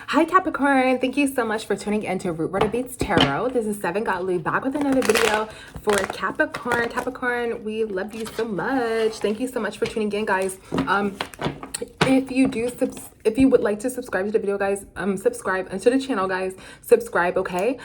Hi Capricorn, thank you so much for tuning into Root Word Beats Tarot. This is Seven Godly back with another video for Capricorn. Capricorn, we love you so much. Thank you so much for tuning in, guys. If you would like to subscribe to the video, guys, subscribe to the channel, guys. Subscribe, okay?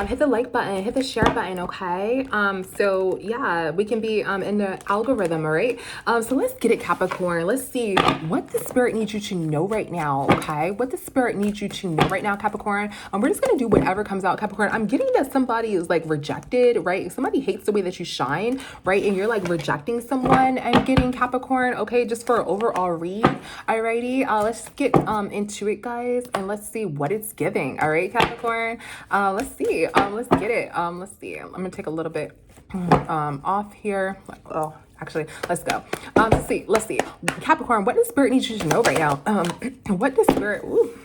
Hit the like button, hit the share button, okay? So yeah, we can be in the algorithm, all right? So let's get it, Capricorn. Let's see what the spirit needs you to know right now, okay? What the spirit needs you to know right now, Capricorn. We're just gonna do whatever comes out, Capricorn. I'm getting that somebody is like rejected, right? Somebody hates the way that you shine, right? And you're like rejecting someone and getting Capricorn, okay? Just for an overall read, alrighty. Let's get into it, guys, and let's see what it's giving. All right, Capricorn. Let's see. Let's get it. Let's see. I'm gonna take a little bit off here. Oh, actually, let's go. Let's see. Capricorn, what does spirit need you to know right now? What does spirit? Ooh,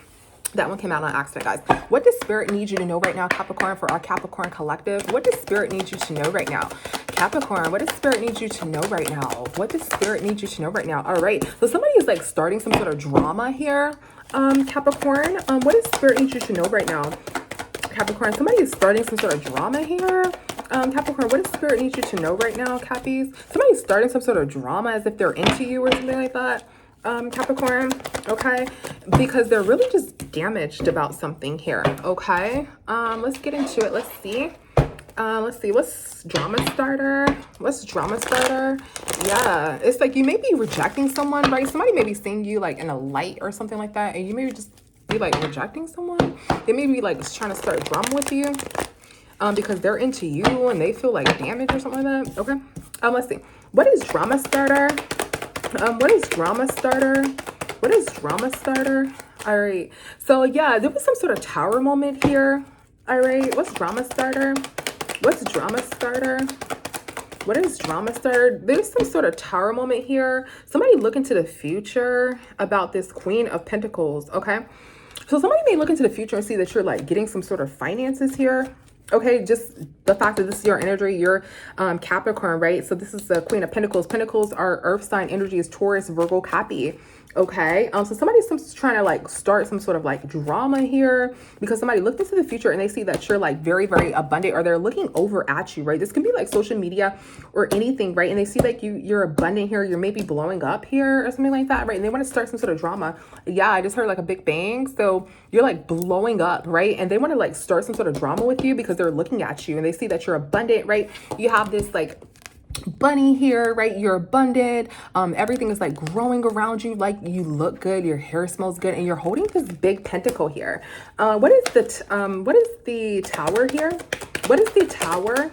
that one came out on accident, guys. What does spirit need you to know right now, Capricorn, for our Capricorn collective? What does spirit need you to know right now? Capricorn, what does spirit need you to know right now? What does spirit need you to know right now? All right, so somebody is like starting some sort of drama here, Capricorn. What does spirit need you to know right now? Capricorn, somebody is starting some sort of drama here. Capricorn, what does spirit need you to know right now, Cappies? Somebody's starting some sort of drama as if they're into you or something like that. Capricorn, okay, because they're really just damaged about something here, okay? Let's get into it. Let's see. What's drama starter? What's drama starter? Yeah, it's like you may be rejecting someone, right? Somebody may be seeing you like in a light or something like that, and you may just be like rejecting someone. They may be like trying to start drama with you because they're into you and they feel like damaged or something like that. Okay, let's see. What is drama starter? What is drama starter? What is drama starter? All right, so yeah, there was some sort of tower moment here. All right, what's drama starter? What's drama starter? What is drama starter? There's some sort of tower moment here. Somebody look into the future about this Queen of Pentacles, okay? So somebody may look into the future and see that you're like getting some sort of finances here. Okay, just the fact that this is your energy, your Capricorn, right? So this is the Queen of Pentacles. Pentacles are earth sign energy, is Taurus, Virgo, Cappy. Okay, so somebody's trying to like start some sort of like drama here because somebody looked into the future and they see that you're like very, very abundant, or they're looking over at you, right? This can be like social media or anything, right? And they see like you're abundant here, you're maybe blowing up here or something like that, right? And they want to start some sort of drama. Yeah, I just heard like a big bang. So you're like blowing up, right? And they want to like start some sort of drama with you because they're looking at you and they see that you're abundant, right? You have this like bunny here, right? You're abundant. Everything is like growing around you, like you look good, your hair smells good, and you're holding this big pentacle here. What is the tower here? What is the tower?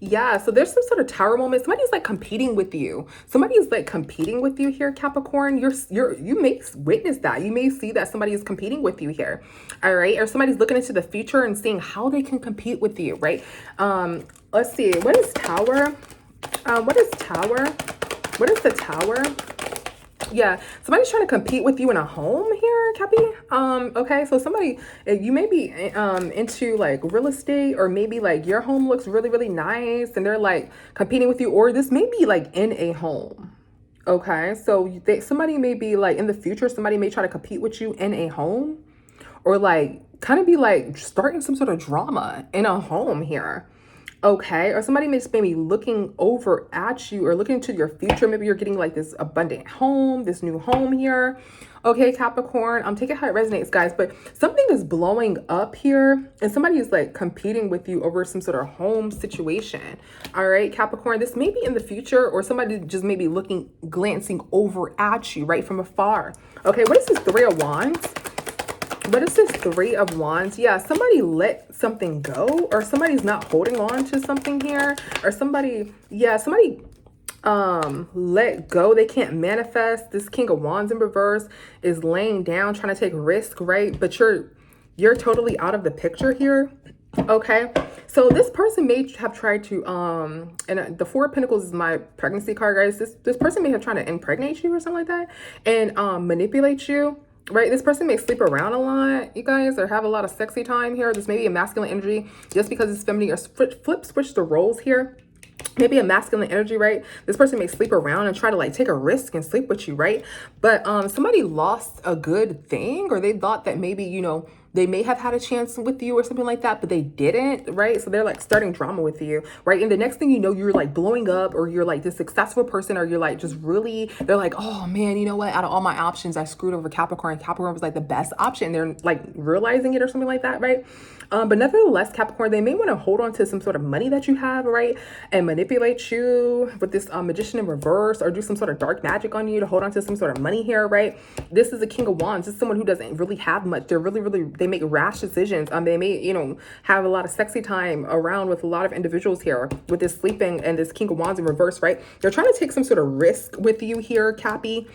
Yeah, so there's some sort of tower moment. Somebody's like competing with you. Somebody is like competing with you here, Capricorn. You may witness that. You may see that somebody is competing with you here. All right, or somebody's looking into the future and seeing how they can compete with you, right? Let's see. What is tower? What is tower? What is the tower? Yeah, somebody's trying to compete with you in a home here, Cappy. Okay, so somebody, you may be into like real estate, or maybe like your home looks really, really nice and they're like competing with you, or this may be like in a home. Okay, so somebody may be like in the future, somebody may try to compete with you in a home, or like kind of be like starting some sort of drama in a home here. Okay, or somebody may just maybe looking over at you or looking into your future. Maybe you're getting like this abundant home, this new home here. Okay, Capricorn, take it how it resonates, guys. But something is blowing up here and somebody is like competing with you over some sort of home situation. All right, Capricorn, this may be in the future, or somebody just maybe glancing over at you right from afar. Okay, what is this Three of Wands? What is this Three of Wands? Yeah, somebody let something go, or somebody's not holding on to something here, or somebody let go. They can't manifest. This King of Wands in reverse is laying down, trying to take risk, right? But you're totally out of the picture here. Okay, so this person may have tried to and the Four of Pentacles is my pregnancy card, guys. This person may have tried to impregnate you or something like that, and manipulate you. Right, this person may sleep around a lot, you guys, or have a lot of sexy time here. This may be a masculine energy just because it's feminine, or switch the roles here. Maybe a masculine energy, right? This person may sleep around and try to like take a risk and sleep with you, right? But somebody lost a good thing, or they thought that maybe, you know, they may have had a chance with you or something like that, but they didn't, right? So they're like starting drama with you, right? And the next thing you know, you're like blowing up, or you're like this successful person, or you're like just really, they're like, oh man, you know what? Out of all my options, I screwed over Capricorn. Capricorn was like the best option. They're like realizing it or something like that, right? But nevertheless, Capricorn, they may want to hold on to some sort of money that you have, right? And manipulate you with this magician in reverse, or do some sort of dark magic on you to hold on to some sort of money here, right? This is a King of Wands. This is someone who doesn't really have much. They're really, they make rash decisions. They may, you know, have a lot of sexy time around with a lot of individuals here with this sleeping and this King of Wands in reverse, right? They're trying to take some sort of risk with you here, Cappy.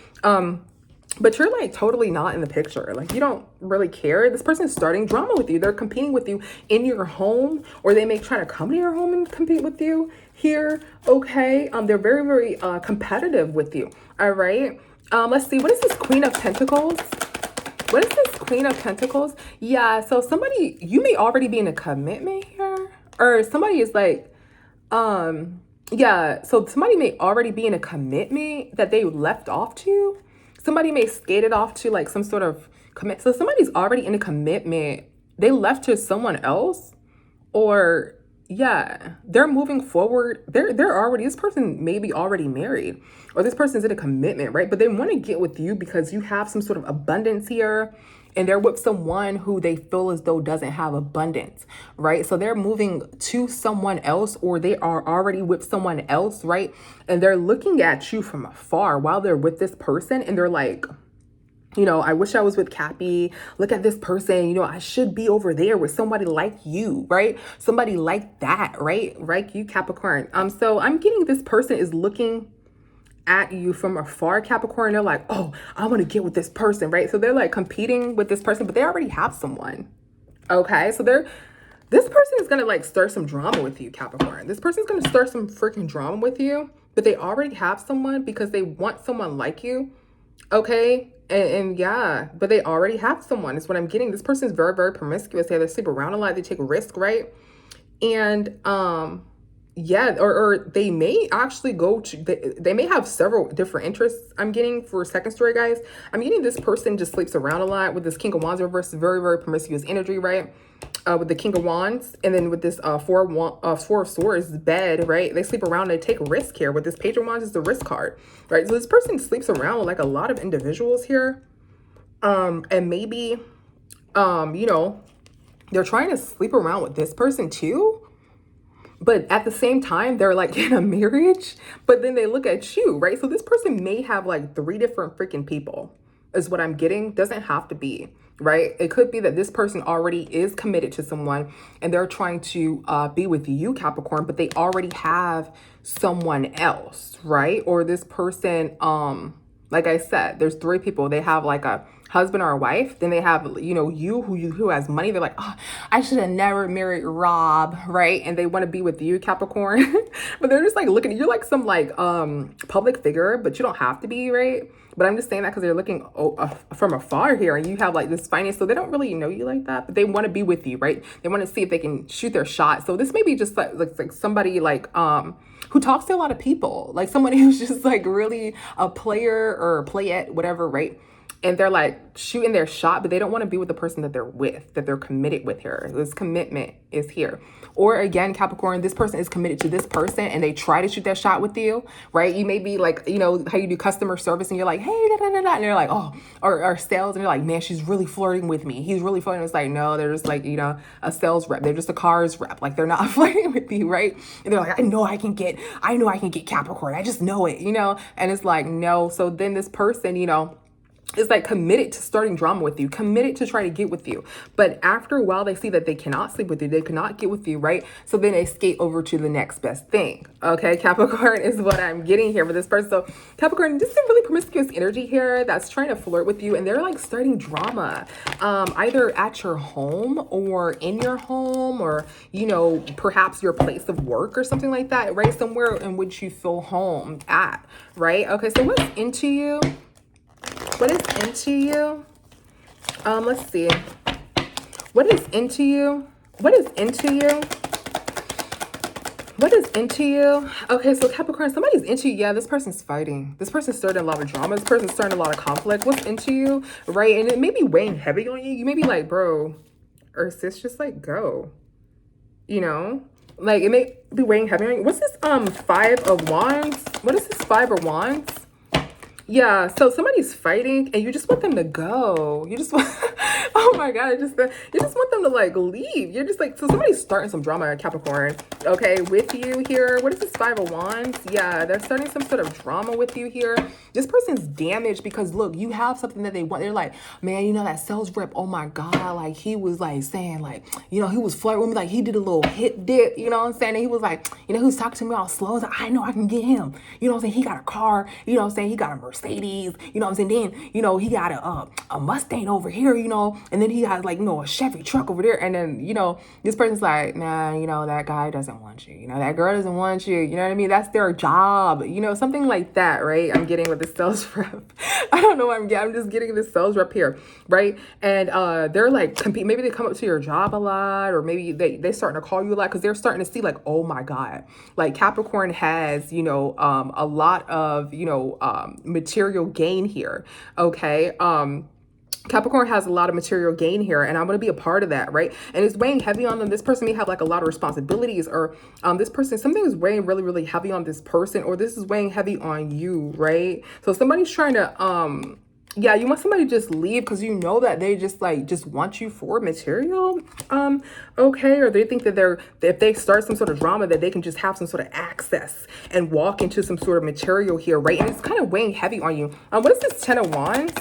But you're like totally not in the picture. Like you don't really care. This person is starting drama with you. They're competing with you in your home, or they may try to come to your home and compete with you here. Okay. They're very competitive with you. All right. Let's see. What is this Queen of Pentacles? What is this Queen of Pentacles? Yeah. So somebody, you may already be in a commitment here, or somebody is like, yeah. So somebody may already be in a commitment that they left off to. Somebody may skate it off to like some sort of commit. So somebody's already in a commitment. They left to someone else, or yeah, they're moving forward. They're already, this person may be already married, or this person's in a commitment, right? But they want to get with you because you have some sort of abundance here, and they're with someone who they feel as though doesn't have abundance, right? So they're moving to someone else, or they are already with someone else, right? And they're looking at you from afar while they're with this person, and they're like, you know, I wish I was with Cappy. Look at this person. You know, I should be over there with somebody like you, right? Somebody like that, right? Right, you Capricorn. So I'm getting this person is looking at you from afar, Capricorn. They're like, oh, I want to get with this person, right? So they're like competing with this person, but they already have someone. Okay, so this person is gonna like stir some drama with you, Capricorn. This person's gonna stir some freaking drama with you, but they already have someone because they want someone like you. Okay, and yeah, but they already have someone is what I'm getting. This person is very promiscuous. They sleep around a lot. They take risk, right? And yeah, or they may actually go to, they may have several different interests. I'm getting for second story, guys. I'm getting this person just sleeps around a lot with this King of Wands reverse, very promiscuous energy, right? With the King of Wands, and then with this Four of Swords bed, right? They sleep around, they take risk here. With this Page of Wands is the risk card, right? So this person sleeps around with like a lot of individuals here. And maybe, you know, they're trying to sleep around with this person too. But at the same time, they're like in a marriage, but then they look at you, right? So this person may have like 3 different freaking people is what I'm getting. Doesn't have to be, right? It could be that this person already is committed to someone and they're trying to be with you, Capricorn, but they already have someone else, right? Or this person, like I said, there's 3 people. They have like a husband or a wife. Then they have, you know, who has money. They're like, oh, I should have never married Rob, right? And they want to be with you, Capricorn. But they're just like looking, you're like some like public figure, but you don't have to be, right? But I'm just saying that because they're looking from afar here, and you have like this finance, so they don't really know you like that, but they want to be with you, right? They want to see if they can shoot their shot. So this may be just like somebody like who talks to a lot of people, like somebody who's just like really a player or playette, whatever, right? And they're like shooting their shot, but they don't want to be with the person that they're with, that they're committed with here. This commitment is here. Or again, Capricorn, this person is committed to this person and they try to shoot their shot with you, right? You may be like, you know, how you do customer service and you're like, hey, da, da, da, da. And they're like, oh, or sales. And you're like, man, she's really flirting with me. He's really flirting. It's like, no, they're just like, you know, a sales rep. They're just a cars rep. Like they're not flirting with you, right? And they're like, I know I can get Capricorn. I just know it, you know? And it's like, no. So then this person, you know, is like committed to starting drama with you, committed to try to get with you. But after a while, they see that they cannot sleep with you. They cannot get with you, right? So then they skate over to the next best thing. Okay, Capricorn is what I'm getting here for this person. So Capricorn, this is a really promiscuous energy here that's trying to flirt with you. And they're like starting drama, either at your home or in your home, or, you know, perhaps your place of work or something like that, right? Somewhere in which you feel home at, right? Okay, so what's into you? What is into you? Let's see. What is into you? What is into you? What is into you? Okay, so Capricorn, somebody's into you. Yeah, this person's fighting. This person's starting a lot of drama. This person's starting a lot of conflict. What's into you, right? And it may be weighing heavy on you. You may be like, bro, Or sis, just like go, you know? Like, it may be weighing heavy on you. What's this, 5 of Wands? What is this 5 of Wands? Yeah, so somebody's fighting and you just want them to go. You just want, oh my God, you just want them to like leave. You're just like, so somebody's starting some drama, Capricorn, okay, with you here. What is this 5 of Wands? Yeah, they're starting some sort of drama with you here. This person's damaged because look, you have something that they want. They're like, man, you know, that sales rep, oh my God, like he was like saying like, you know, he was flirting with me, like he did a little hip dip, you know what I'm saying? And he was like, you know, he was talking to me all slow. I was like, I know I can get him. You know what I'm saying? He got a car, you know what I'm saying? He got a Mercedes, you know what I'm saying? Then, you know, he got a Mustang over here, you know, and then he got like, you know, a Chevy truck over there. And then, you know, this person's like, man, you know, that guy doesn't want you. You know, that girl doesn't want you. You know what I mean? That's their job, you know, something like that, right? I'm getting with the sales rep. I don't know what I'm getting. I'm just getting this sales rep here, right? And they're like, compete. Maybe they come up to your job a lot, or maybe they're starting to call you a lot because they're starting to see like, oh my God, like Capricorn has, you know, a lot of, you know, material gain here. Okay. Capricorn has a lot of material gain here, and I'm going to be a part of that, right? And it's weighing heavy on them. This person may have like a lot of responsibilities, or this person, something is weighing really, really heavy on this person, or this is weighing heavy on you, right? So somebody's trying to, yeah, you want somebody to just leave because you know that they just want you for material, okay? Or they think that if they start some sort of drama, that they can just have some sort of access and walk into some sort of material here, right? And it's kind of weighing heavy on you. What is this 10 of Wands?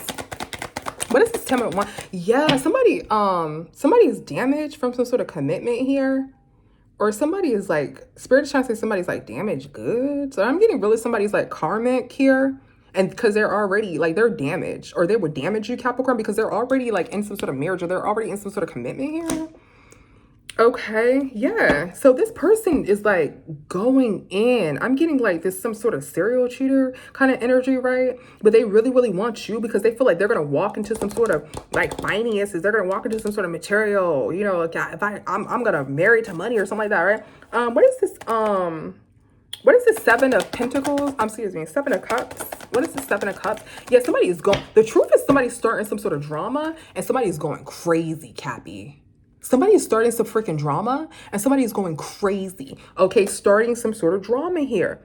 What is this 10 of Wands? Yeah, somebody is damaged from some sort of commitment here. Or somebody is like, Spirit is trying to say somebody's like damaged goods. So I'm getting really somebody's like karmic here. And because they're already like, they're damaged, or they would damage you, Capricorn, because they're already like in some sort of marriage, or they're already in some sort of commitment here. Okay, yeah. So this person is like going in. I'm getting like this some sort of serial cheater kind of energy, right? But they really, really want you because they feel like they're gonna walk into some sort of like finances. They're gonna walk into some sort of material. You know, like if I'm gonna marry to money or something like that, right? What is this? What is the 7 of Pentacles? Excuse me, 7 of Cups. What is the 7 of Cups? Yeah, somebody is going. The truth is somebody's starting some sort of drama, and somebody is going crazy, Cappy. Somebody is starting some freaking drama and somebody is going crazy. Okay, starting some sort of drama here.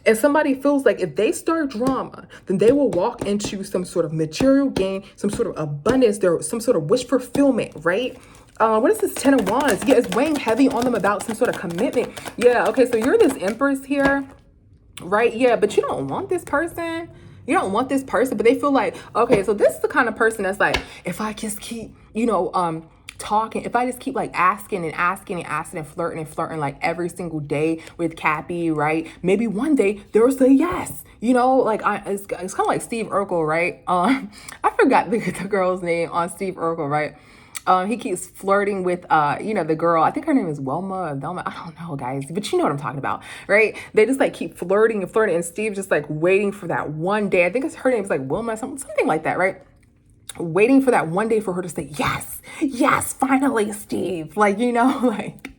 And somebody feels like if they start drama, then they will walk into some sort of material gain, some sort of abundance, there, some sort of wish fulfillment, right? What is this 10 of Wands? Yeah, it's weighing heavy on them about some sort of commitment. Yeah, okay, so you're this Empress here, right? Yeah, but you don't want this person. You don't want this person, but they feel like, okay, so this is the kind of person that's like, if I just keep, you know, talking, if I just keep like asking and flirting like every single day with Cappy, right? Maybe one day they'll say yes, you know, like it's kind of like Steve Urkel, right? I forgot the girl's name on Steve Urkel, right? He keeps flirting with, you know, the girl. I think her name is Wilma or Velma. I don't know, guys, but you know what I'm talking about, right? They just like keep flirting, and Steve's just like waiting for that one day. I think her name is like Wilma, something like that, right? Waiting for that one day for her to say, yes, finally, Steve. Like, you know, like,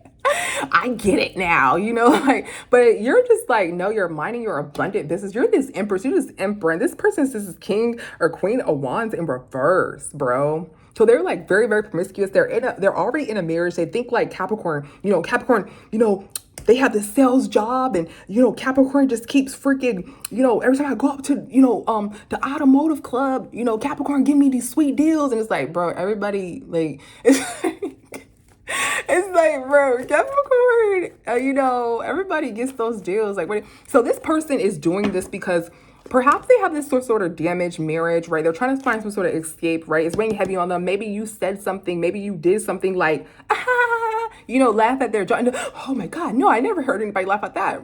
I get it now, you know, like, but you're just like, no, you're minding your abundant business. You're this Empress, you're this Emperor, and this person is this King or Queen of Wands in reverse, bro. So they're like very, very promiscuous. They're already in a marriage. They think like Capricorn, you know, they have this sales job, and, you know, Capricorn just keeps freaking, you know, every time I go up to, you know, the automotive club, you know, Capricorn give me these sweet deals. And it's like, bro, everybody like, it's like, bro, Capricorn, you know, everybody gets those deals. Like, so this person is doing this because perhaps they have this sort of damaged marriage, right? They're trying to find some sort of escape, right? It's weighing heavy on them. Maybe you said something. Maybe you did something like, you know, laugh at their job. Oh my God, no, I never heard anybody laugh at that.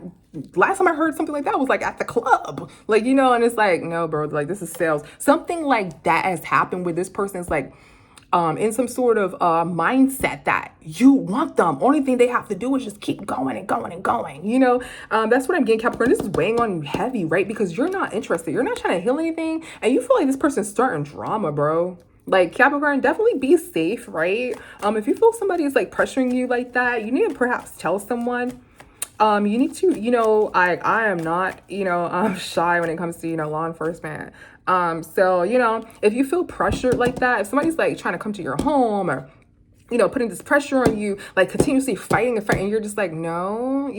Last time I heard something like that was like at the club. Like, you know, and it's like, no, bro, like this is sales. Something like that has happened where this person's like, in some sort of mindset that you want them. Only thing they have to do is just keep going and going and going. You know, that's what I'm getting, Capricorn. This is weighing on you heavy, right? Because you're not interested. You're not trying to heal anything. And you feel like this person's starting drama, bro. Like, Capricorn, definitely be safe, right? If you feel somebody is like pressuring you like that, you need to perhaps tell someone. You need to, you know, I am not, you know, I'm shy when it comes to, you know, law enforcement. So, you know, if you feel pressured like that, if somebody's like trying to come to your home or putting this pressure on you, like continuously fighting and fighting. You're just like, no,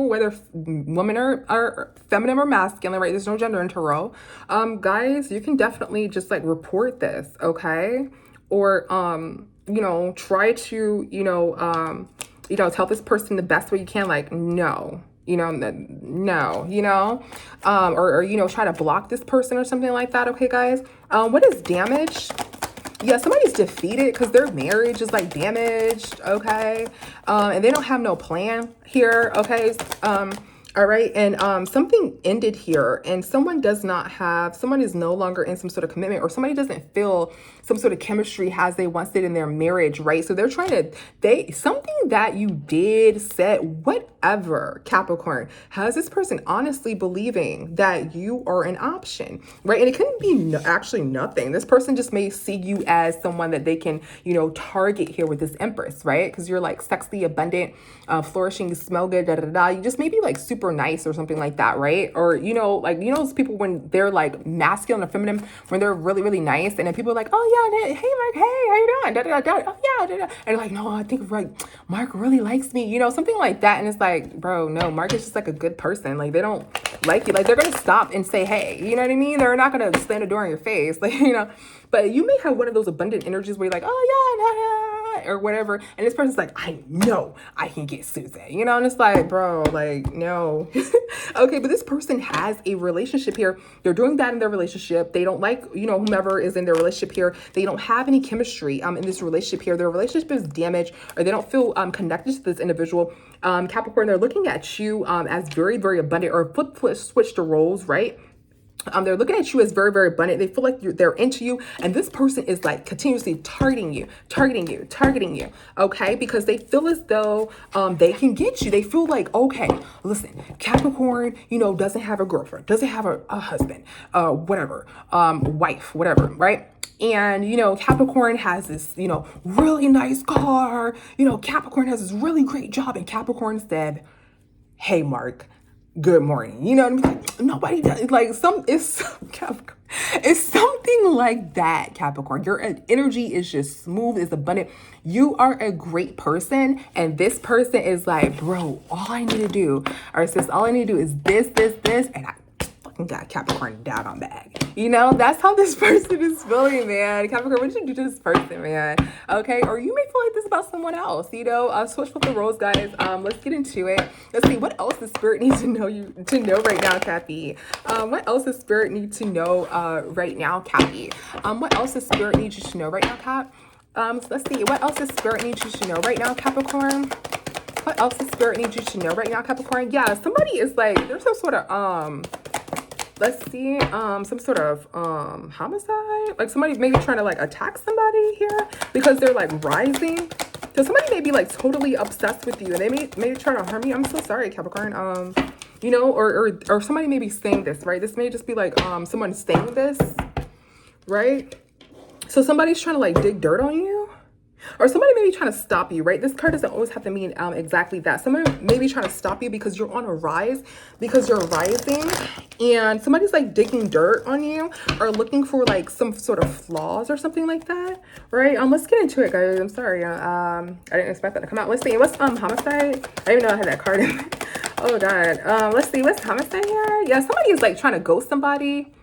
whether women are feminine or masculine, right? There's no gender in tarot. Guys, you can definitely just like report this, okay? Or, try to, tell this person the best way you can, like, no, no, or try to block this person or something like that. Okay, guys. What is damage? Yeah, somebody's defeated because their marriage is like damaged, okay? And they don't have no plan here, okay? All right, and something ended here, and someone is no longer in some sort of commitment, or somebody doesn't feel some sort of chemistry as they once did in their marriage, right? So they're something that you did, said, whatever, Capricorn, has this person honestly believing that you are an option, right? And it couldn't be actually nothing. This person just may see you as someone that they can, target here with this Empress, right? Because you're like sexy, abundant, flourishing, you smell good, da da da. You just may be like super nice or something like that, right? Or those people when they're like masculine or feminine, when they're really really nice, and then people are like, oh yeah, hey Mark, hey, how you doing, da da da, oh yeah, da, da. And like, no, I think like Mark really likes me, something like that. And it's like, bro, no, Mark is just like a good person. Like, they don't like you, like they're gonna stop and say hey, you know what I mean? They're not gonna slam the door in your face, like, but you may have one of those abundant energies where you're like, oh yeah, or whatever, and this person's like, I know I can get Susan, and it's like, bro, like, no. Okay, but this person has a relationship here. They're doing that in their relationship. They don't like, whomever is in their relationship here. They don't have any chemistry in this relationship here. Their relationship is damaged, or they don't feel connected to this individual. Capricorn, they're looking at you as very, very abundant, or switch the roles, right? They're looking at you as very, very abundant. They feel like they're into you. And this person is like continuously targeting you. Okay. Because they feel as though, they can get you. They feel like, okay, listen, Capricorn, doesn't have a girlfriend, doesn't have a husband, whatever, wife, whatever. Right. And, Capricorn has this, really nice car, Capricorn has this really great job. And Capricorn said, hey, Mark, good morning. You know what I mean? Like, nobody does. Like, it's something like that, Capricorn. Your energy is just smooth, it's abundant. You are a great person, and this person is like, bro, all I need to do, or sis, all I need to do is this, and I fucking got Capricorn down on bag. That's how this person is feeling, man. Capricorn, what did you do to this person, man? Okay, or you may feel like this about someone else, switch with the roles, guys. Let's get into it. Let's see, what else does Spirit need to know right now, Cappy? What else does Spirit need to know right now, Cappy? What else does Spirit need you to know right now, Cap? Let's see, what else does Spirit need you to know right now, Capricorn? What else does Spirit need you to know right now, Capricorn? Yeah, somebody is like, there's some sort of let's see, some sort of homicide, like somebody maybe trying to like attack somebody here because they're like rising. So somebody may be like totally obsessed with you, and they may try to harm you. I'm so sorry, Capricorn. Or somebody may be saying this, right? This may just be like someone saying this, right? So somebody's trying to like dig dirt on you. Or somebody may be trying to stop you, right? This card doesn't always have to mean exactly that. Somebody may be trying to stop you because you're on a rise, because you're rising, and somebody's like digging dirt on you or looking for like some sort of flaws or something like that, right? Let's get into it, guys. I'm sorry. I didn't expect that to come out. Let's see. What's homicide? I didn't even know I had that card in. Oh God. Let's see. What's homicide here? Yeah, somebody is like trying to ghost somebody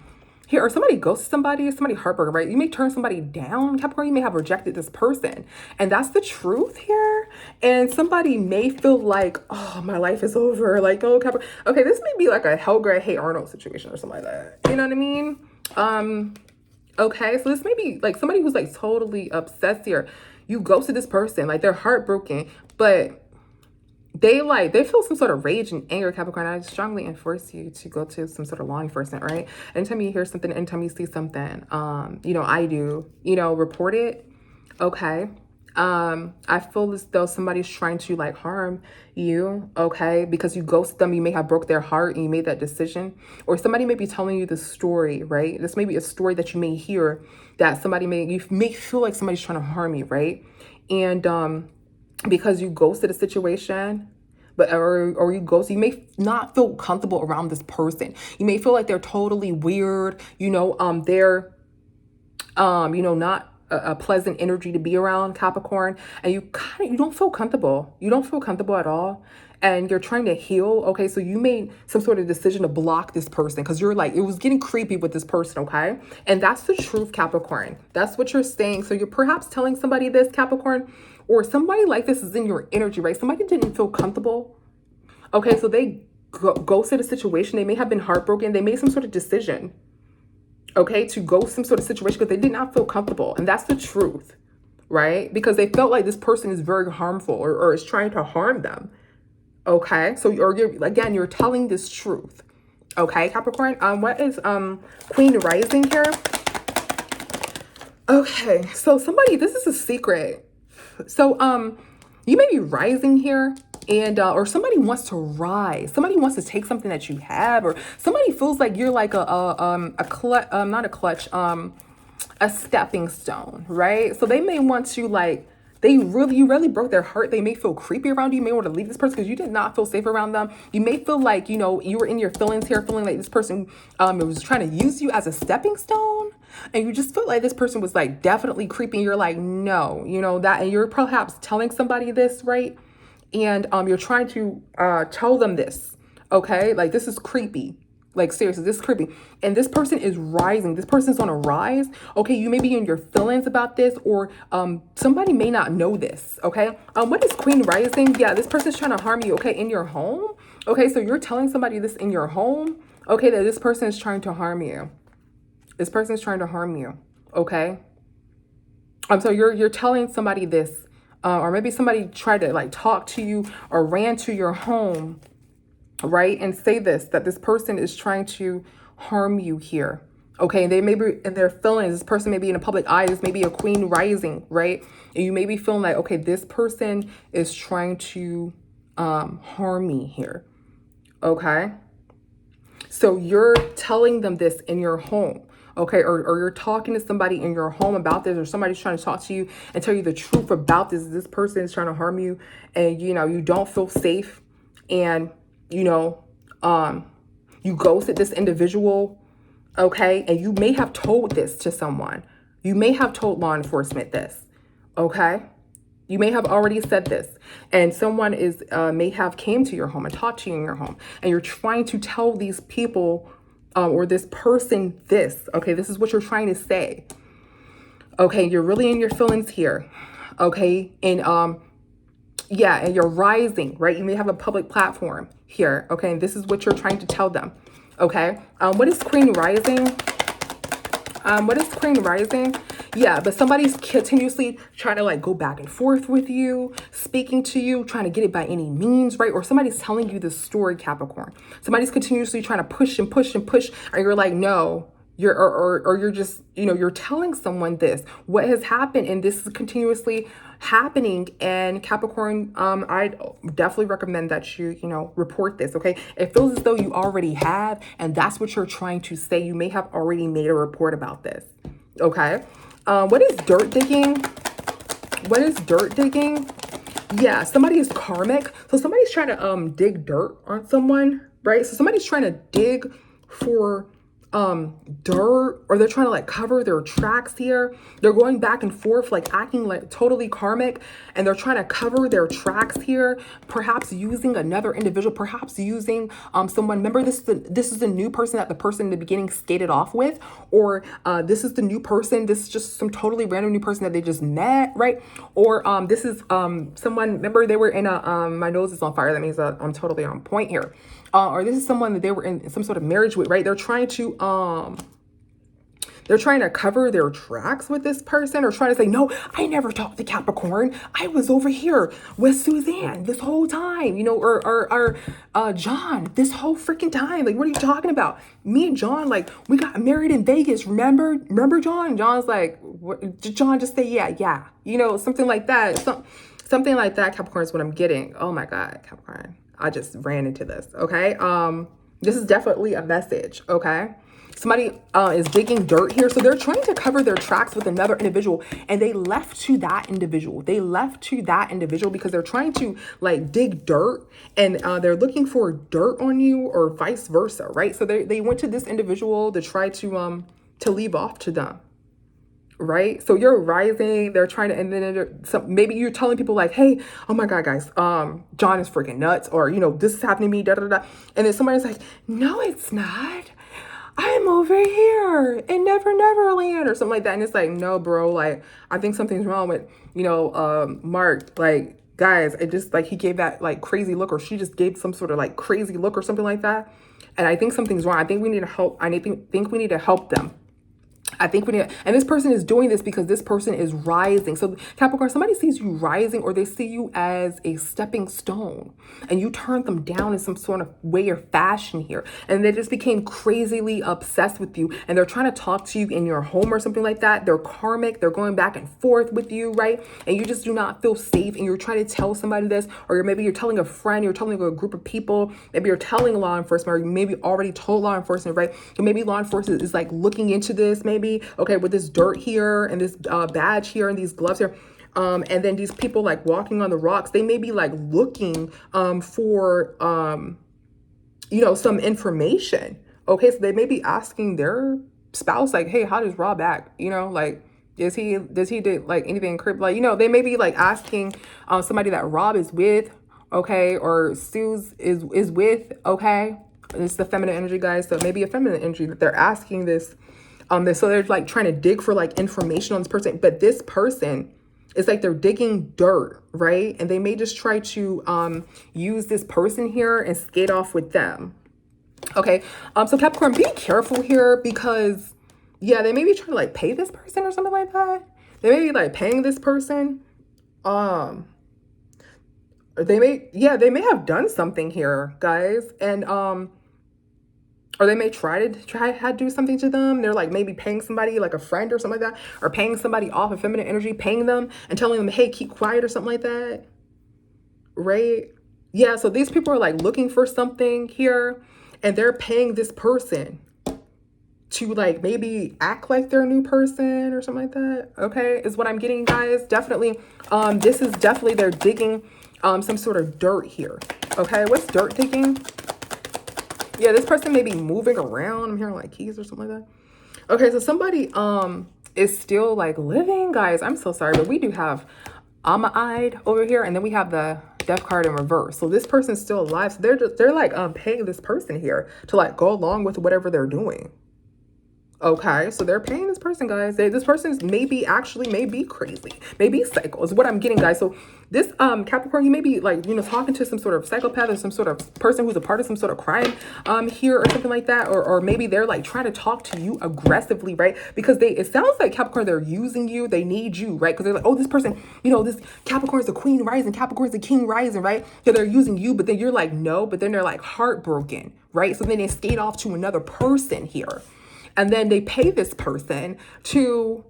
here, or somebody ghosts somebody, somebody heartbroken, right? You may turn somebody down, Capricorn. You may have rejected this person, and that's the truth here. And somebody may feel like, oh, my life is over. Like, oh, Capricorn. Okay, this may be like a Helga, Hey Arnold situation or something like that. You know what I mean? Okay, so this may be like somebody who's like totally obsessed here. You ghosted this person, like they're heartbroken, but they feel some sort of rage and anger, Capricorn. I strongly enforce you to go to some sort of law enforcement, right? Anytime you hear something, anytime you see something, I do, report it. Okay. I feel as though somebody's trying to like harm you, okay? Because you ghost them, you may have broke their heart and you made that decision. Or somebody may be telling you the story, right? This may be a story that you may hear that you may feel like somebody's trying to harm you, right? And, because you ghosted a situation, or you ghost, you may not feel comfortable around this person. You may feel like they're totally weird, they're not a pleasant energy to be around, Capricorn, and you don't feel comfortable. You don't feel comfortable at all. And you're trying to heal. Okay, so you made some sort of decision to block this person because you're like, it was getting creepy with this person. Okay, and that's the truth, Capricorn. That's what you're saying. So you're perhaps telling somebody this, Capricorn, or somebody like this is in your energy, right? Somebody didn't feel comfortable. Okay, so they ghosted a situation. They may have been heartbroken. They made some sort of decision, okay, to ghost some sort of situation because they did not feel comfortable. And that's the truth, right? Because they felt like this person is very harmful or is trying to harm them. Okay, so you're telling this truth. Okay, Capricorn. What is Queen Rising here? Okay, so this is a secret. So you may be rising here, and or somebody wants to rise. Somebody wants to take something that you have, or somebody feels like you're like a stepping stone, right? So they may want to like, you really broke their heart. They may feel creepy around you. You may want to leave this person because you did not feel safe around them. You may feel like, you were in your feelings here, feeling like this person was trying to use you as a stepping stone. And you just felt like this person was like definitely creepy. You're like, no, that. And you're perhaps telling somebody this, right? And you're trying to tell them this, okay? Like, this is creepy. Like, seriously, this is creepy. And this person is rising. This person's on a rise. Okay, you may be in your feelings about this, or somebody may not know this, okay? What is Queen Rising? Yeah, this person's trying to harm you, okay, in your home. Okay, so you're telling somebody this in your home, okay, that this person is trying to harm you. This person is trying to harm you, okay? So you're telling somebody this, or maybe somebody tried to like talk to you or ran to your home, right? And say that this person is trying to harm you here. Okay, they may be in their feelings. This person may be in a public eye. This may be a Queen Rising, right? And you may be feeling like, okay, this person is trying to harm me here. Okay, so you're telling them this in your home. Okay, or you're talking to somebody in your home about this, or somebody's trying to talk to you and tell you the truth about this. This person is trying to harm you, and you don't feel safe, and you ghosted this individual, okay? And you may have told this to someone. You may have told law enforcement this, okay? You may have already said this, and someone may have came to your home and talked to you in your home, and you're trying to tell these people or this person this, okay? This is what you're trying to say, okay? You're really in your feelings here, okay? And yeah, and you're rising, right? You may have a public platform here, okay? And this is what you're trying to tell them, okay? What is Queen Rising? What is Queen Rising? Yeah, but somebody's continuously trying to like go back and forth with you, speaking to you, trying to get it by any means, right? Or somebody's telling you the story, Capricorn. Somebody's continuously trying to push and push and push, and you're like, no. You're just, you're telling someone this, what has happened, and this is continuously happening. And Capricorn, I definitely recommend that you report this, okay? It feels as though you already have, and that's what you're trying to say. You may have already made a report about this, okay? What is dirt digging? What is dirt digging? Yeah, somebody is karmic. So somebody's trying to dig dirt on someone, right? So somebody's trying to dig for dirt, or they're trying to like cover their tracks here. They're going back and forth, like acting like totally karmic, and they're trying to cover their tracks here, perhaps using another individual, perhaps using someone. Remember, this is the new person that the person in the beginning skated off with, or this is the new person. This is just some totally random new person that they just met, right? Or this is someone, remember they were in a my nose is on fire, that means I'm totally on point here. Or this is someone that they were in some sort of marriage with, right? They're trying to cover their tracks with this person, or trying to say, no, I never talked to Capricorn. I was over here with Suzanne this whole time, or John this whole freaking time. Like, what are you talking about? Me and John, like, we got married in Vegas. Remember John? John's like, what? John, just say, yeah. Something like that. Something like that, Capricorn, is what I'm getting. Oh my God, Capricorn. I just ran into this, okay? This is definitely a message, okay? Somebody is digging dirt here. So they're trying to cover their tracks with another individual, and they left to that individual. Because they're trying to like dig dirt, and they're looking for dirt on you, or vice versa, right? So they went to this individual to try to leave off to them. right? So you're rising, they're trying to, and then maybe you're telling people like, hey, oh my God, guys, John is freaking nuts, or, you know, this is happening to me, da da da. And then somebody's like, no, it's not. I'm over here in Never Land or something like that. And it's like, no, bro, like, I think something's wrong with, you know, Mark, like, guys, it just like, he gave that like crazy look, or she just gave some sort of like crazy look or something like that. And I think something's wrong. I think we need to help. Think we need to help them. I think we need, and this person is doing this because this person is rising. So Capricorn, somebody sees you rising, or they see you as a stepping stone, and you turned them down in some sort of way or fashion here. And they just became crazily obsessed with you, and they're trying to talk to you in your home or something like that. They're karmic. They're going back and forth with you, right? And you just do not feel safe, and you're trying to tell somebody this, or maybe you're telling a friend, you're telling a group of people, maybe you're telling law enforcement, or you maybe already told law enforcement, right? So maybe law enforcement is like looking into this, maybe, okay, with this dirt here and this badge here and these gloves here. And then these people like walking on the rocks, they may be like looking for, you know, some information. Okay, so they may be asking their spouse like, hey, how does Rob act? You know, like, does he do like anything creepy? Like, you know, they may be like asking somebody that Rob is with, okay, or Sue's is with, okay. It's the feminine energy, guys. So maybe a feminine energy that they're asking this. So they're like trying to dig for like information on this person, but this person, it's like they're digging dirt, right? And they may just try to use this person here and skate off with them. Okay. So Capricorn, be careful here because, yeah, they may be trying to like pay this person or something like that. They may be like paying this person. They may have done something here, guys, and or they may try to do something to them. They're like maybe paying somebody, like a friend or something like that, or paying somebody off of feminine energy, paying them and telling them, hey, keep quiet or something like that. Right? Yeah, so these people are like looking for something here, and they're paying this person to like maybe act like they're a new person or something like that. Okay, is what I'm getting, guys. Definitely, this is definitely they're digging some sort of dirt here. Okay, what's dirt digging? Yeah, this person may be moving around. I'm hearing like keys or something like that. Okay, so somebody is still like living, guys. I'm so sorry, but we do have Ama-eyed over here, and then we have the death card in reverse. So this person's still alive. So they're like paying this person here to like go along with whatever they're doing. Okay, so they're paying this person, guys. This person may be crazy, maybe psycho is what I'm getting, guys. So this Capricorn, you may be like, you know, talking to some sort of psychopath or some sort of person who's a part of some sort of crime here or something like that, or maybe they're like trying to talk to you aggressively, right? Because it sounds like Capricorn, they're using you, they need you, right? Because they're like, oh, this person, you know, this Capricorn's the queen rising, Capricorn's the king rising, right? So they're using you, but then you're like, no, but then they're like heartbroken, right? So then they skate off to another person here. And then they pay this person to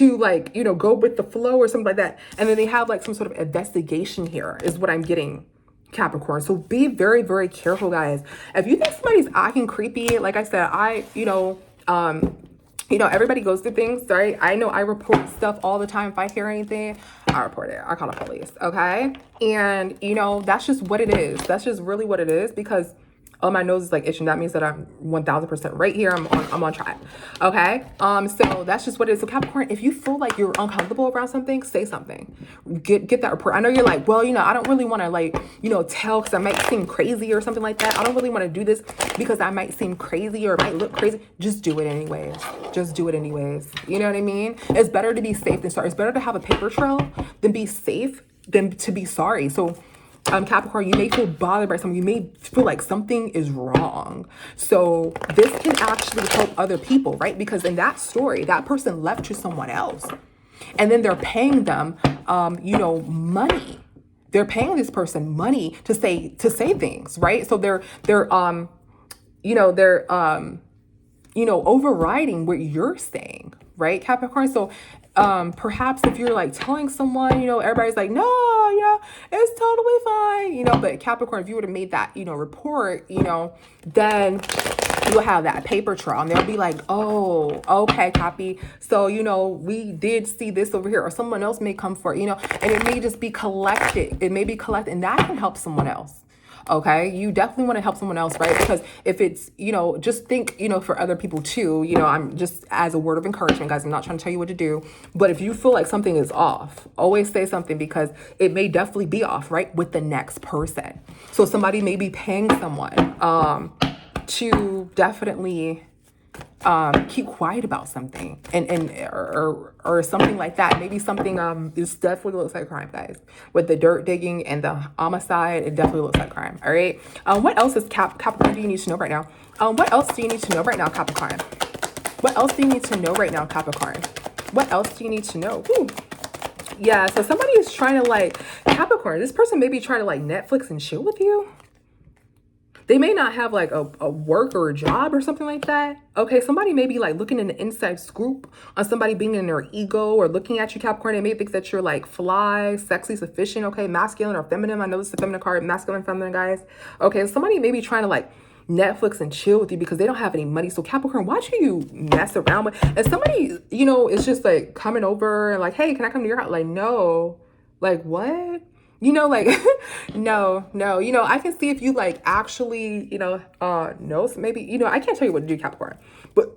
like, you know, go with the flow or something like that. And then they have like some sort of investigation here is what I'm getting, Capricorn. So be very, very careful, guys. If you think somebody's acting creepy, like I said, you know, everybody goes through things, right? I know I report stuff all the time. If I hear anything, I report it. I call the police, okay? And, you know, that's just what it is. That's just really what it is, because oh, my nose is like itching. That means that I'm 1000% right here. I'm on track. Okay. So that's just what it is. So Capricorn, if you feel like you're uncomfortable around something, say something. Get that report. I know you're like, well, you know, I don't really want to like, you know, tell because I might seem crazy or something like that. I don't really want to do this because I might seem crazy or it might look crazy. Just do it anyways. Just do it anyways. You know what I mean? It's better to be safe than sorry. It's better to have a paper trail than be safe than to be sorry. So Capricorn, you may feel bothered by something. You may feel like something is wrong. So this can actually help other people, right? Because in that story, that person left to someone else. And then they're paying them, you know, money. They're paying this person money to say things, right? So they're overriding what you're saying, right, Capricorn? So perhaps if you're like telling someone, you know, everybody's like, no, yeah, it's totally fine, you know, but Capricorn, if you would have made that, you know, report, you know, then you'll have that paper trail and they'll be like, oh, okay, copy. So, you know, we did see this over here, or someone else may come for it, you know, and it may just be collected. It may be collected, and that can help someone else. Okay, you definitely want to help someone else, right? Because if it's, you know, just think, you know, for other people too, you know, I'm just as a word of encouragement, guys, I'm not trying to tell you what to do, but if you feel like something is off, always say something, because it may definitely be off, right, with the next person. So somebody may be paying someone to definitely keep quiet about something, and or something like that. Maybe something this definitely looks like crime, guys. With the dirt digging and the homicide, it definitely looks like crime. All right. What else is Capricorn do you need to know right now? What else do you need to know right now, Capricorn? What else do you need to know right now, Capricorn? What else do you need to know? Whew. Yeah, so somebody is trying to, like, Capricorn, this person may be trying to, like, Netflix and chill with you. They may not have like a work or a job or something like that. Okay, somebody may be like looking in the inside scoop on somebody being in their ego or looking at you, Capricorn. They may think that you're like fly, sexy, sufficient, okay, masculine or feminine. I know this is a feminine card, masculine, feminine, guys. Okay, somebody may be trying to like Netflix and chill with you because they don't have any money. So Capricorn, why should you mess around with? And somebody, you know, is just like coming over and like, hey, can I come to your house? Like, no, like what? You know, like, no, you know, I can see if you like actually, you know, no, maybe, you know, I can't tell you what to do, Capricorn, but,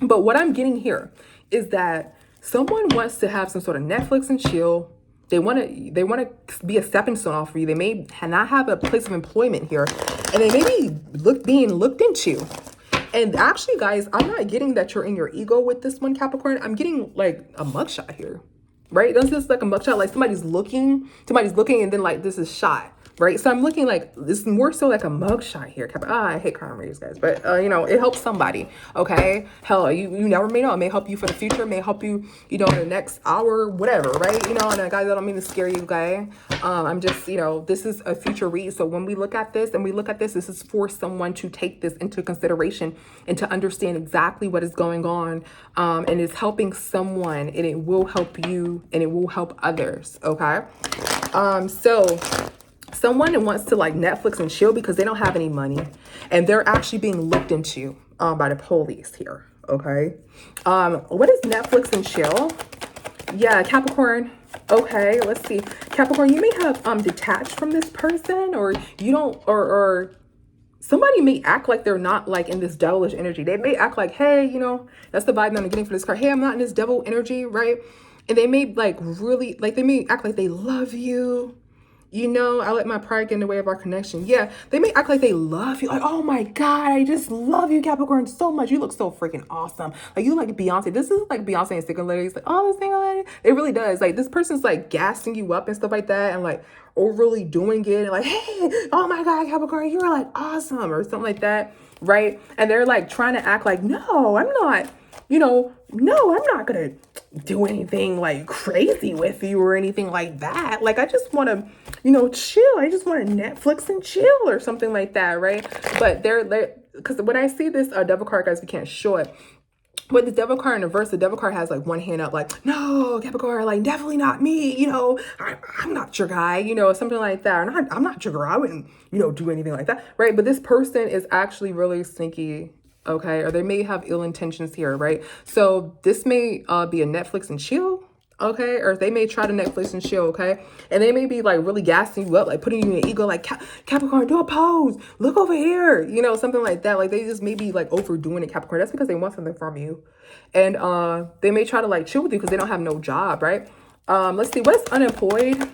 but what I'm getting here is that someone wants to have some sort of Netflix and chill. They want to be a stepping stone off for you. They may not have a place of employment here, and they may be being looked into. And actually, guys, I'm not getting that you're in your ego with this one, Capricorn. I'm getting like a mugshot here. Right? Don't this like a mugshot? Like somebody's looking, and then like this is shot, right? So I'm looking like this is more so like a mugshot here. I hate crime readers, guys, but you know, it helps somebody. Okay, hell, you never may know. It may help you for the future. It may help you, you know, in the next hour, whatever, right? You know, and guys, I don't mean to scare you, guys. I'm just, you know, this is a future read. So when we look at this this is for someone to take this into consideration and to understand exactly what is going on, and it's helping someone, and it will help you, and it will help others. Okay, so someone wants to like Netflix and chill because they don't have any money, and they're actually being looked into by the police here. Okay, what is Netflix and chill? Yeah, Capricorn. Okay, let's see, Capricorn, you may have detached from this person, or you don't, or somebody may act like they're not like in this devilish energy. They may act like, hey, you know, that's the vibe that I'm getting for this card. Hey, I'm not in this devil energy, right? And they may like really, like they may act like they love you. You know, I let my pride get in the way of our connection. Yeah, they may act like they love you. Like, oh my God, I just love you, Capricorn, so much. You look so freaking awesome. Like, you like Beyonce. This is like Beyonce and single ladies. Like, oh, this single lady. It really does. Like, this person's like gassing you up and stuff like that, and like overly doing it. And like, hey, oh my God, Capricorn, you're like awesome, or something like that, right? And they're like trying to act like, no, I'm not. You know, no, I'm not going to do anything like crazy with you or anything like that. Like, I just want to, you know, chill. I just want to Netflix and chill or something like that, right? But they're because when I see this devil card, guys, we can't show it. But the devil card in reverse, the devil card has like one hand up, like, no, Capricorn, like, definitely not me. You know, I'm not your guy, you know, something like that. I'm not your girl. I wouldn't, you know, do anything like that, right? But this person is actually really sneaky. Okay, or they may have ill intentions here, right? So this may be a Netflix and chill, okay? Or they may try to Netflix and chill, okay? And they may be like really gassing you up, like putting you in your ego, like, Capricorn, do a pose, look over here, you know, something like that. Like they just may be like overdoing it, Capricorn. That's because they want something from you. And they may try to like chill with you because they don't have no job, right? Let's see, what is unemployed?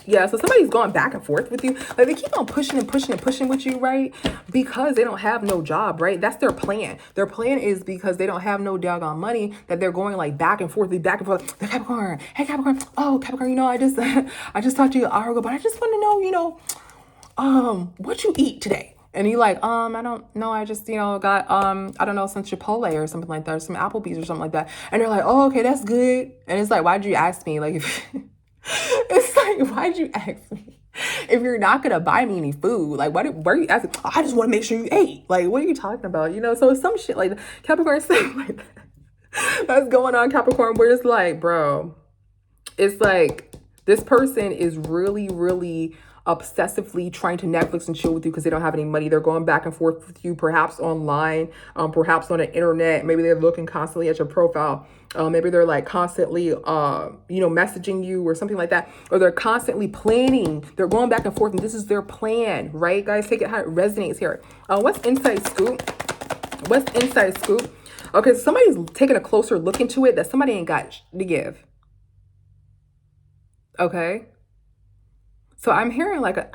Yeah, so somebody's going back and forth with you. Like, they keep on pushing and pushing and pushing with you, right? Because they don't have no job, right? That's their plan. Their plan is because they don't have no doggone money that they're going, like, back and forth. Hey, Capricorn. Hey, Capricorn. Oh, Capricorn, you know, I just talked to you an hour ago, but I just want to know, you know, what you eat today? And you like, I don't know. I just, you know, got, I don't know, some Chipotle or something like that, or some Applebee's or something like that. And they're like, oh, okay, that's good. And it's like, why'd you ask me? Like, if... It's like, why'd you ask me if you're not gonna buy me any food? Like, why are you asking? I just want to make sure you ate. Like, what are you talking about? You know, so it's some shit like Capricorn saying like that. That's going on, Capricorn, where it's like, bro, it's like this person is really, really obsessively trying to Netflix and chill with you because they don't have any money. They're going back and forth with you, perhaps online, perhaps on the internet. Maybe they're looking constantly at your profile. Maybe they're like constantly, messaging you or something like that. Or they're constantly planning. They're going back and forth and this is their plan, right? Guys, take it how it resonates here. What's inside scoop? What's inside scoop? Okay, so somebody's taking a closer look into it that somebody ain't got to give. Okay. So I'm hearing like a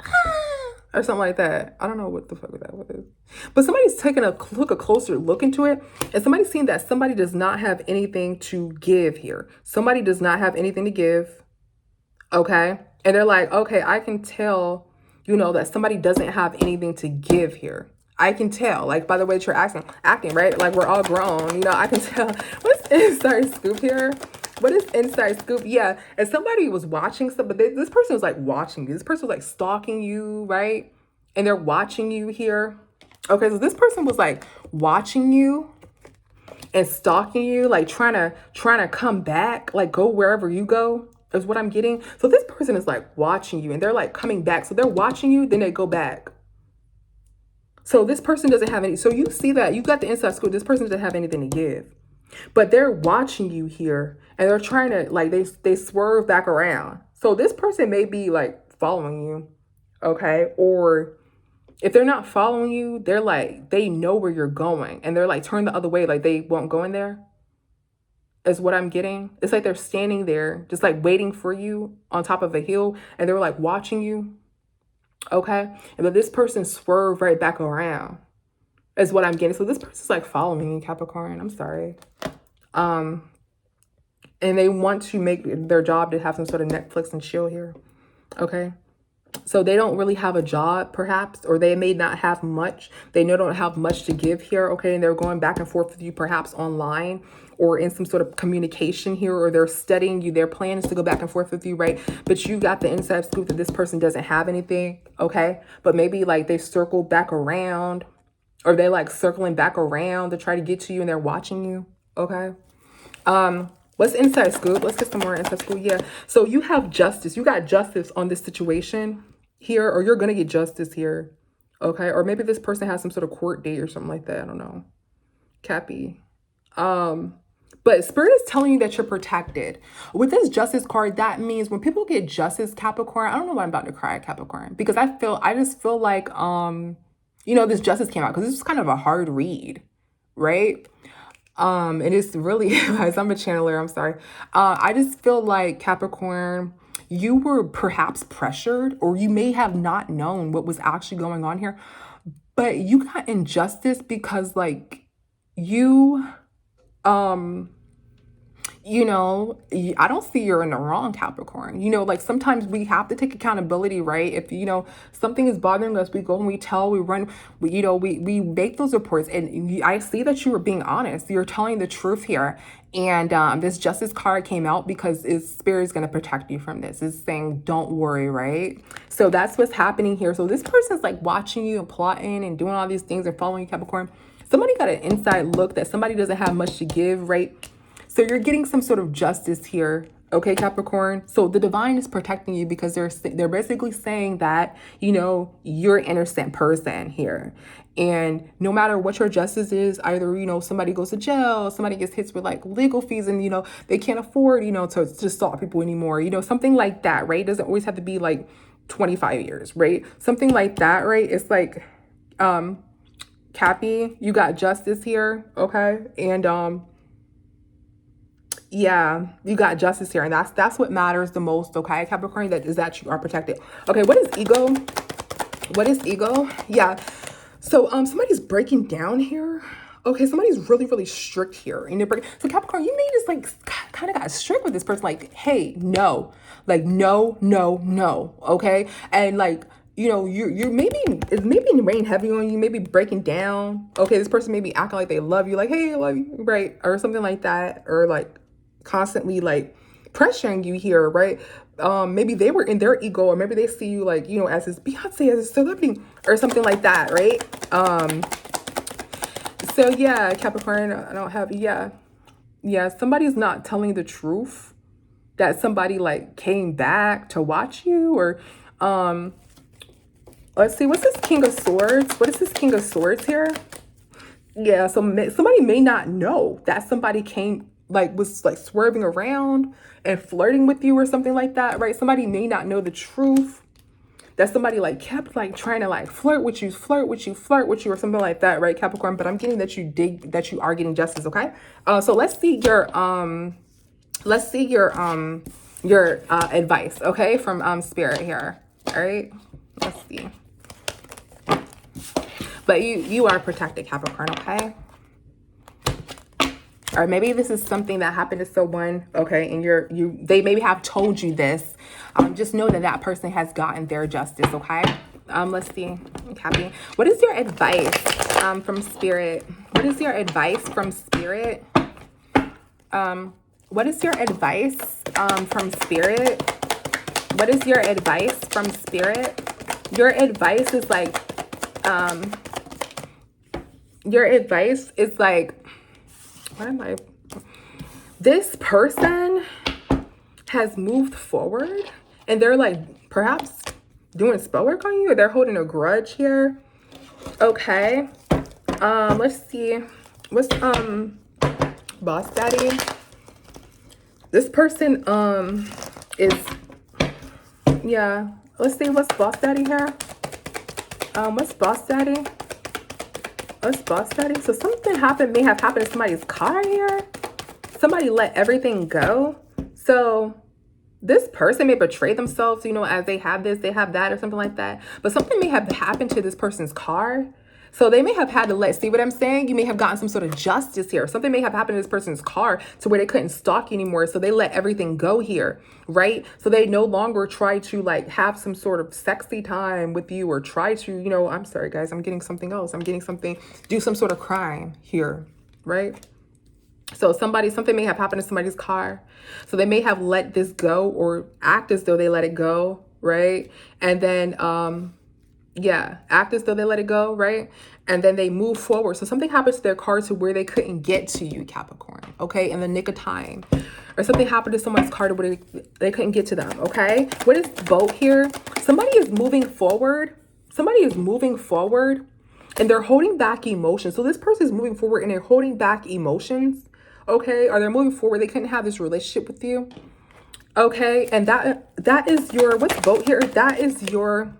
or something like that. I don't know what the fuck that was. But somebody's taking a closer look into it. And somebody's seeing that somebody does not have anything to give here. Somebody does not have anything to give. Okay. And they're like, okay, I can tell, that somebody doesn't have anything to give here. I can tell, like, by the way that you're acting, right? Like, we're all grown, I can tell. What's inside scoop here? What is inside scoop? Yeah, and somebody was watching stuff, but this person was, like, watching you. This person was, like, stalking you, right? And they're watching you here. Okay, so this person was, like, watching you and stalking you, like, trying to come back, like, go wherever you go, is what I'm getting. So this person is, like, watching you, and they're, like, coming back. So they're watching you, then they go back. So this person doesn't have any, so you see that, you got the inside scoop, this person doesn't have anything to give. But they're watching you here and they're trying to, like, they swerve back around. So this person may be, like, following you, okay? Or if they're not following you, they're like, they know where you're going and they're like, turn the other way, like they won't go in there, is what I'm getting. It's like they're standing there just like waiting for you on top of a hill and they're like watching you. Okay. And then this person swerved right back around is what I'm getting. So this person's like following you, Capricorn. I'm sorry. And they want to make their job to have some sort of Netflix and chill here. Okay. So they don't really have a job, perhaps, or they may not have much. They don't have much to give here. Okay. And they're going back and forth with you, perhaps online or in some sort of communication here, or they're studying you. Their plan is to go back and forth with you, right? But you got the inside scoop that this person doesn't have anything. Okay. But maybe like they circle back around or they like circling back around to try to get to you and they're watching you. Okay. What's inside scoop? Let's get some more inside scoop. Yeah. So you have justice. You got justice on this situation here, or you're going to get justice here. Okay. Or maybe this person has some sort of court date or something like that. I don't know. Cappy. But Spirit is telling you that you're protected. With this justice card, that means when people get justice, Capricorn, I don't know why I'm about to cry, Capricorn, because I just feel like, this justice came out because this is kind of a hard read, right? And it's really, guys, I'm a channeler, I'm sorry. I just feel like Capricorn, you were perhaps pressured, or you may have not known what was actually going on here, but you got injustice because like you, I don't see you're in the wrong, Capricorn. Like sometimes we have to take accountability, right? If, something is bothering us, we go and we tell, we run, we make those reports. And I see that you were being honest. You're telling the truth here. And this justice card came out because Spirit is going to protect you from this. It's saying, don't worry, right? So that's what's happening here. So this person's like watching you and plotting and doing all these things and following you, Capricorn. Somebody got an inside look that somebody doesn't have much to give, right? So you're getting some sort of justice here, okay, Capricorn? So the divine is protecting you because they're basically saying that, you're an innocent person here. And no matter what your justice is, either, somebody goes to jail, somebody gets hit with like legal fees and, they can't afford, to stalk people anymore, something like that, right? It doesn't always have to be like 25 years, right? Something like that, right? It's like, Cappy, you got justice here, okay? And, yeah, you got justice here, and that's what matters the most, okay, Capricorn, that you are protected. Okay, what is ego? What is ego? Yeah, so somebody's breaking down here. Okay, somebody's really, really strict here, and so Capricorn, you may just like kind of got strict with this person, like, hey, no, like no, no, no, okay, and like, you're maybe it's maybe rain heavy on you, maybe breaking down. Okay, this person may be acting like they love you, like, hey, I love you, right, or something like that, or like constantly like pressuring you here, right? Maybe they were in their ego, or maybe they see you like, as this Beyonce, as a celebrity or something like that, right? So yeah, Capricorn, I don't have, yeah, somebody's not telling the truth, that somebody like came back to watch you, or Let's see, what's this King of Swords? What is this King of Swords here? Yeah, so somebody may not know that somebody was like swerving around and flirting with you or something like that, right? Somebody may not know the truth. That somebody like kept like trying to like flirt with you, or something like that, right, Capricorn? But I'm getting that you are getting justice, okay? So let's see your advice, okay, from Spirit here. All right, let's see. But you are protected, Capricorn, okay? Or maybe this is something that happened to someone, okay, and they maybe have told you this. Just know that that person has gotten their justice, okay? Let's see, Cappy. What is your advice from Spirit? What is your advice from Spirit? What is your advice from Spirit? What is your advice from Spirit? Your advice is like, this person has moved forward and they're like perhaps doing spell work on you, or they're holding a grudge here. Okay. Let's see. What's Boss Daddy? This person is, yeah. Let's see, what's Boss Daddy here? What's Boss Daddy? What's Boss Daddy? So something may have happened to somebody's car here. Somebody let everything go. So this person may betray themselves, you know, as they have this, they have that, or something like that. But something may have happened to this person's car. So they may have had to see what I'm saying? You may have gotten some sort of justice here. Something may have happened to this person's car to where they couldn't stalk you anymore. So they let everything go here, right? So they no longer try to like have some sort of sexy time with you, or try to, you know, I'm sorry guys, I'm getting something else. I'm getting something, do some sort of crime here, right? So something may have happened to somebody's car. So they may have let this go, or act as though they let it go, right? And then, act as though they let it go, right? And then they move forward. So something happens to their car to where they couldn't get to you, Capricorn, okay, in the nick of time. Or something happened to someone's car to where they couldn't get to them, okay? What is boat here? Somebody is moving forward. Somebody is moving forward and they're holding back emotions. So this person is moving forward and they're holding back emotions. Okay, or they're moving forward. They couldn't have this relationship with you. Okay, and that is your, what's boat here? That is your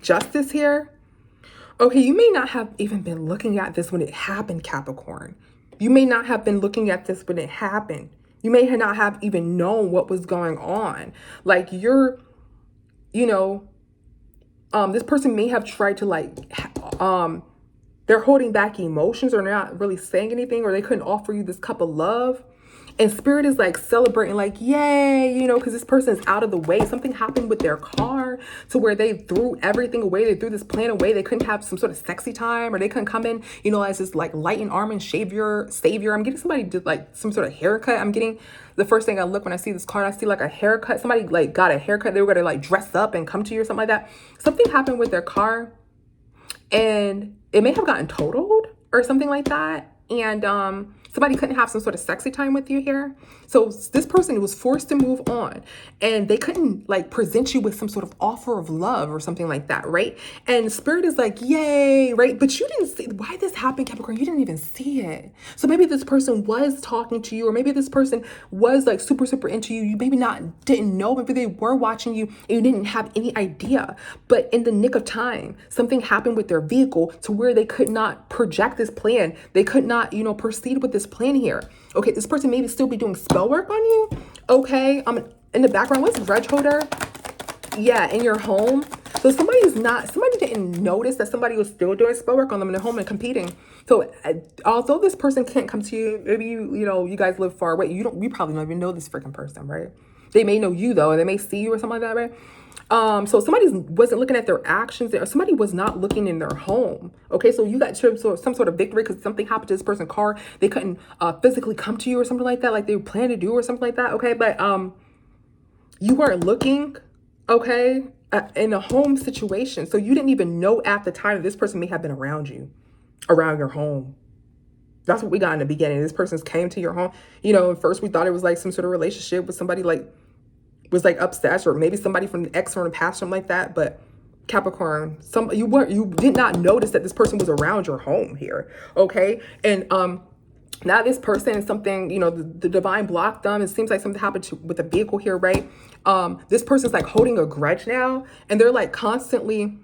justice here. Okay, you may not have even been looking at this when it happened, Capricorn. You may not have been looking at this when it happened. You may not have even known what was going on. Like this person may have tried to they're holding back emotions, or they're not really saying anything, or they couldn't offer you this cup of love. And Spirit is like celebrating, like, yay, you know, because this person is out of the way. Something happened with their car to where they threw everything away. They threw this plan away. They couldn't have some sort of sexy time, or they couldn't come in, you know, as this like light and arm and savior. I'm getting somebody did like some sort of haircut. I'm getting the first thing I look when I see this card, I see like a haircut. Somebody like got a haircut. They were going to like dress up and come to you or something like that. Something happened with their car and it may have gotten totaled or something like that. And somebody couldn't have some sort of sexy time with you here. So this person was forced to move on and they couldn't like present you with some sort of offer of love or something like that, right? And Spirit is like, yay, right? But you didn't see why this happened, Capricorn. You didn't even see it. So maybe this person was talking to you, or maybe this person was like super, super into you. You maybe didn't know, maybe they were watching you and you didn't have any idea. But in the nick of time, something happened with their vehicle to where they could not project this plan. They could not, you know, proceed with this plan here. Okay, this person maybe still be doing spell work on you. Okay, in the background, what's Reg Holder? Yeah, in your home. So somebody didn't notice that somebody was still doing spell work on them in their home and competing. So although this person can't come to you, maybe you guys live far away. You probably don't even know this freaking person, right? They may know you though, and they may see you or something like that, right? So somebody wasn't looking at their actions there. Somebody was not looking in their home. Okay, so you got some sort of victory because something happened to this person's car. They couldn't physically come to you or something like that, like they planned to do or something like that. Okay, but you weren't looking, okay, in a home situation. So you didn't even know at the time that this person may have been around you, around your home. That's what we got in the beginning. This person came to your home. You know, at first we thought it was like some sort of relationship with somebody like was like obsessed, or maybe somebody from the ex from the past, something like that. But Capricorn, you did not notice that this person was around your home here, okay? And now this person is something, you know, the divine blocked them. It seems like something happened with a vehicle here, right? This person's like holding a grudge now, and they're like constantly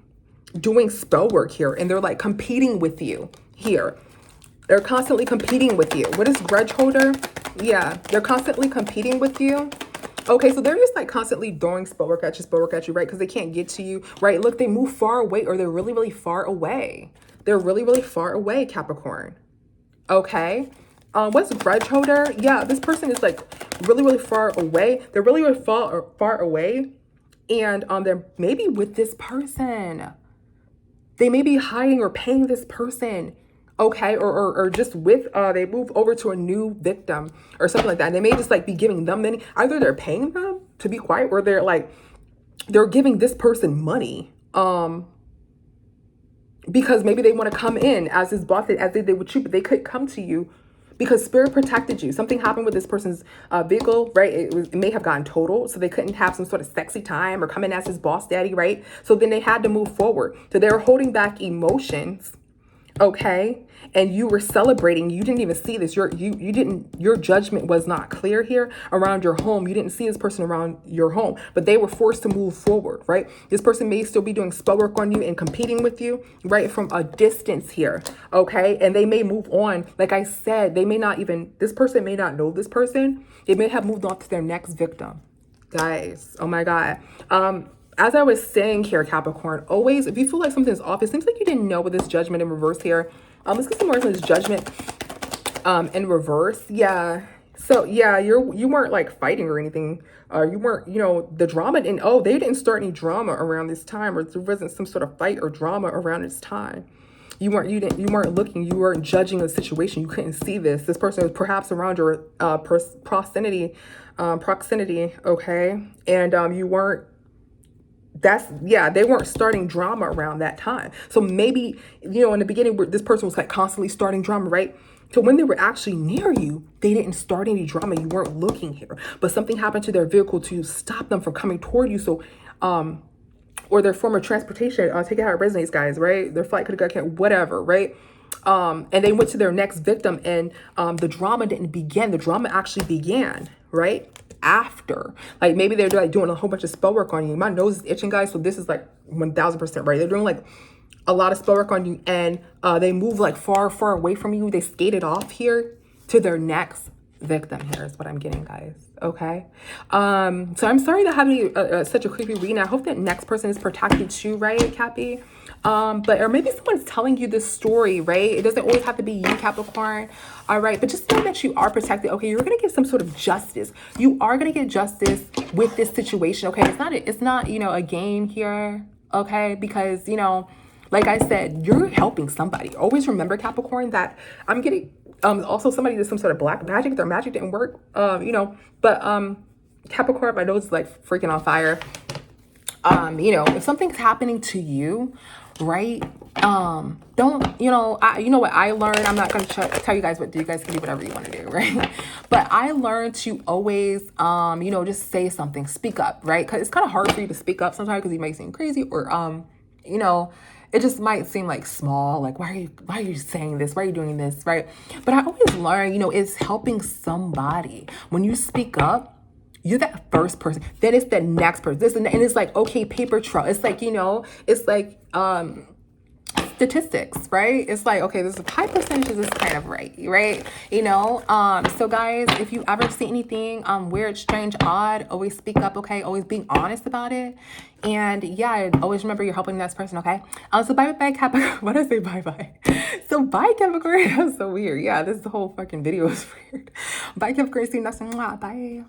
doing spell work here, and they're like competing with you here. They're constantly competing with you. What is grudge holder? Yeah, they're constantly competing with you. Okay, so they're just like constantly throwing spellwork at you, right? Because they can't get to you, right? Look, they move far away, or they're really, really far away. They're really, really far away, Capricorn. Okay. What's grudge holder? Yeah, this person is like really, really far away. They're really, really far away. And they're maybe with this person. They may be hiding or paying this person. Okay, or just with they move over to a new victim or something like that. And they may just like be giving them money. Either they're paying them to be quiet, or they're giving this person money. Because maybe they want to come in as his boss, as they did with you, but they couldn't come to you because spirit protected you. Something happened with this person's vehicle, right? It may have gotten totaled, so they couldn't have some sort of sexy time or come in as his boss daddy, right? So then they had to move forward. So they were holding back emotions. Okay, and you were celebrating. You didn't even see this. Your judgment was not clear here around your home. You didn't see this person around your home, but they were forced to move forward, right? This person may still be doing spell work on you and competing with you, right, from a distance here. Okay, and they may move on. Like I said, this person may not know this person. They may have moved on to their next victim, guys. Oh my God. As I was saying here, Capricorn, always, if you feel like something's off, it seems like you didn't know with this judgment in reverse here. Let's get some more of this judgment in reverse. Yeah. So yeah, you weren't like fighting or anything. You weren't, you know, the drama didn't, they didn't start any drama around this time, or there wasn't some sort of fight or drama around this time. You weren't looking, you weren't judging the situation. You couldn't see this. This person was perhaps around your proximity, okay? And you weren't, they weren't starting drama around that time. So maybe, you know, in the beginning, this person was like constantly starting drama, right? So when they were actually near you, they didn't start any drama. You weren't looking here, but something happened to their vehicle to stop them from coming toward you. So, or their form of transportation, take it how it resonates, guys, right? Their flight could have got canceled, whatever, right? And they went to their next victim, and the drama didn't begin. The drama actually began, right? After, like, maybe they're like doing a whole bunch of spell work on you. My nose is itching, guys, so this is like 1000% right. They're doing like a lot of spell work on you, and they move like far away from you. They skated off here to their next victim. Here is what I'm getting, guys. Okay. So I'm sorry to have such a creepy reading. I hope that next person is protected too, right, Cappy? Or maybe someone's telling you this story, right? It doesn't always have to be you, Capricorn. All right, but just know that you are protected. Okay, you're gonna get some sort of justice. You are gonna get justice with this situation. Okay, it's not you know, a game here. Okay, because you know, like I said, you're helping somebody. Always remember, Capricorn, that I'm getting also somebody did some sort of black magic. Their magic didn't work. You know, but Capricorn, my nose is like freaking on fire. You know, if something's happening to you, right? Don't, you know what I learned? I'm not going to tell you guys what you guys can do whatever you want to do, right? But I learned to always, you know, just say something, speak up, right? Because it's kind of hard for you to speak up sometimes because you might seem crazy, or, you know, it just might seem like small, like, why are you saying this? Why are you doing this, right? But I always learn, you know, it's helping somebody. When you speak up, you're that first person. Then it's the next person. And it's like, okay, paper trail. It's like, you know, it's like statistics, right? It's like, okay, there's a high percentage is kind of right? You know, so guys, if you ever see anything weird, strange, odd, always speak up, okay? Always being honest about it. And yeah, always remember you're helping the next person, okay? So bye Capricorn. What did I say? Bye. So bye Capricorn. That's so weird. Yeah, this whole fucking video is weird. Bye Capricorn. See you next time. Bye.